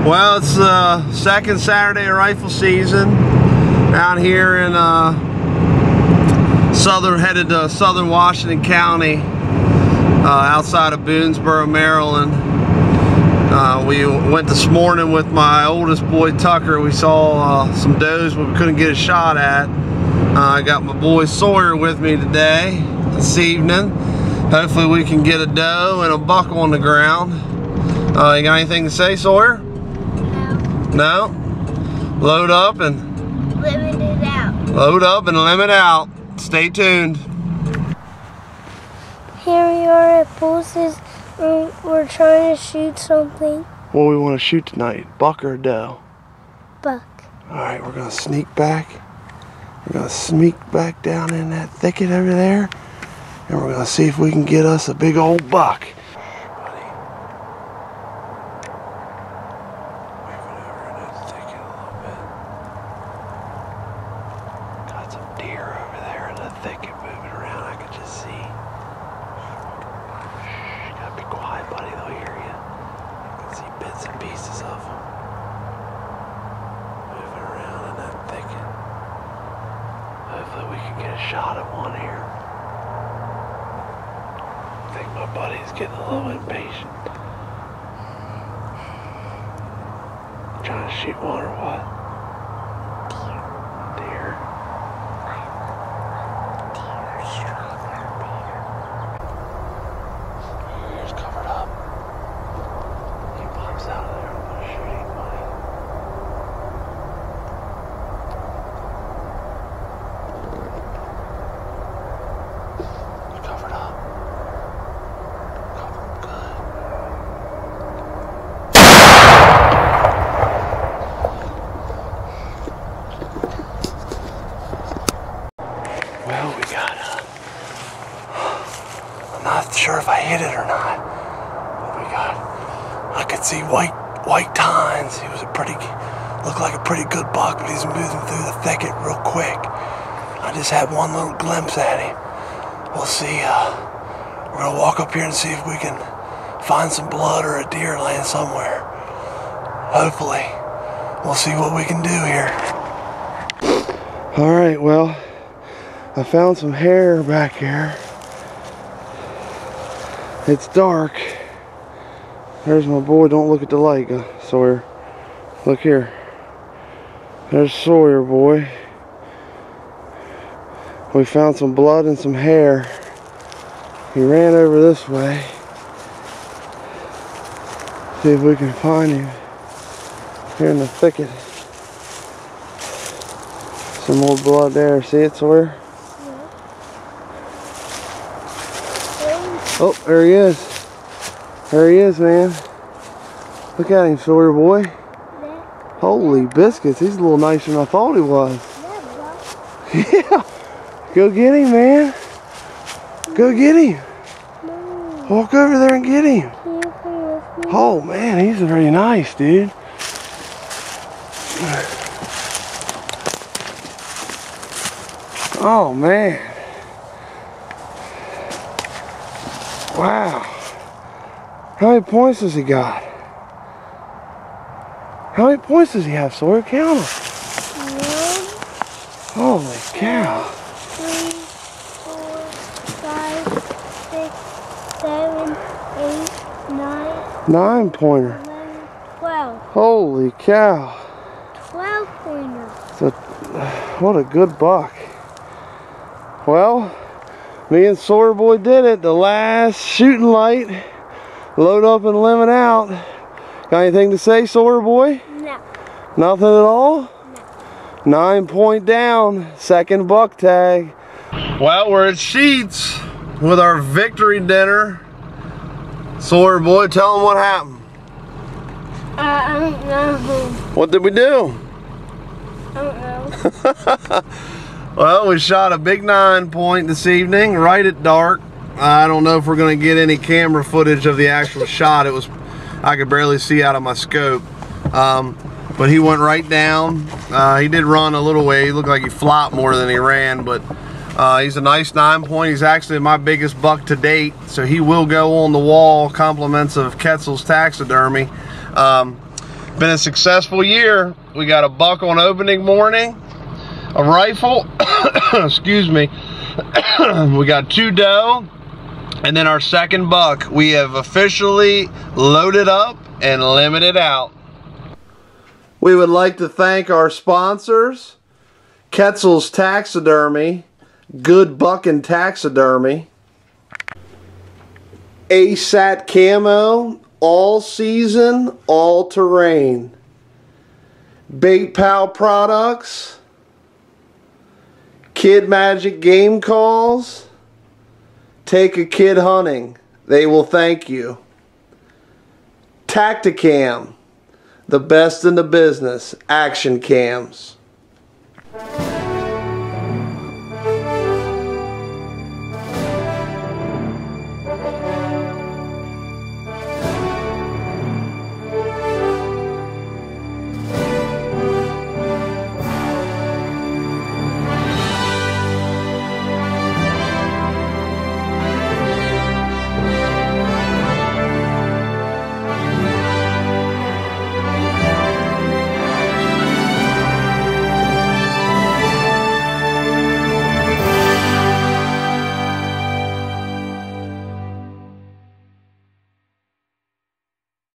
Well, it's the second Saturday of rifle season out here in headed to southern Washington County, outside of Boonesboro, Maryland. We went this morning with my oldest boy Tucker. We saw some does but we couldn't get a shot at. I got my boy Sawyer with me today, this evening. Hopefully we can get a doe and a buck on the ground. You got anything to say, Sawyer? No? Load up and limit it out. Load up and limit out. Stay tuned. Here we are at Pulse's. We're trying to shoot something. What do we want to shoot tonight? Buck or doe? Buck. Alright, we're gonna sneak back. We're gonna sneak back down in that thicket over there. And we're gonna see if we can get us a big old buck. Shot at one here. I think my buddy's getting a little impatient. Trying to shoot one or what? Deer. Deer. Stronger deer. Here's covered up. He pops out of there. I'm gonna shoot him, buddy. Well, we got I'm not sure if I hit it or not, but I could see white tines. He was looked like a pretty good buck, but he's moving through the thicket real quick. I just had one little glimpse at him. We'll see, we're gonna walk up here and see if we can find some blood or a deer laying somewhere. Hopefully, we'll see what we can do here. All right, well, I found some hair back here. It's dark. There's my boy. Don't look at the light, Sawyer. Look here. There's Sawyer, boy. We found some blood and some hair. He ran over this way. See if we can find him here in the thicket. Some more blood there. See it, Sawyer? Oh, there he is. There he is, man. Look at him, Sawyer boy. Yeah. Holy biscuits, he's a little nicer than I thought he was. Yeah, yeah. Go get him, man. Go get him. Walk over there and get him. Oh, man, he's very nice, dude. Oh, man. Wow. How many points does he got? How many points does he have, Sawyer? Count them. 1. Holy cow. 2, 3, 4, 5, 6, 7, 8, 9. 9-pointer. 11, 12. Holy cow. 12-pointer. So, what a good buck. Well, me and Sawyer boy did it. The last shooting light. Load up and limit out. Got anything to say, Sawyer boy? No. Nothing at all? No. 9-point down. Second buck tag. Well, we're at Sheets with our victory dinner. Sawyer boy, tell them what happened. I don't know. What did we do? I don't know. Well, we shot a big 9-point this evening, right at dark. I don't know if we're going to get any camera footage of the actual shot. I could barely see out of my scope. But he went right down. He did run a little way. He looked like he flopped more than he ran, but he's a nice 9-point. He's actually my biggest buck to date, so he will go on the wall, compliments of Quetzal's Taxidermy. Been a successful year. We got a buck on opening morning, a rifle, excuse me. We got 2 doe, and then our second buck. We have officially loaded up and limited out. We would like to thank our sponsors, Quetzal's Taxidermy, Good Buckin' Taxidermy, ASAT Camo, all season, all terrain, Bait Pal Products, Kid Magic Game Calls, Take a Kid Hunting. They will thank you. Tacticam, the best in the business, action cams.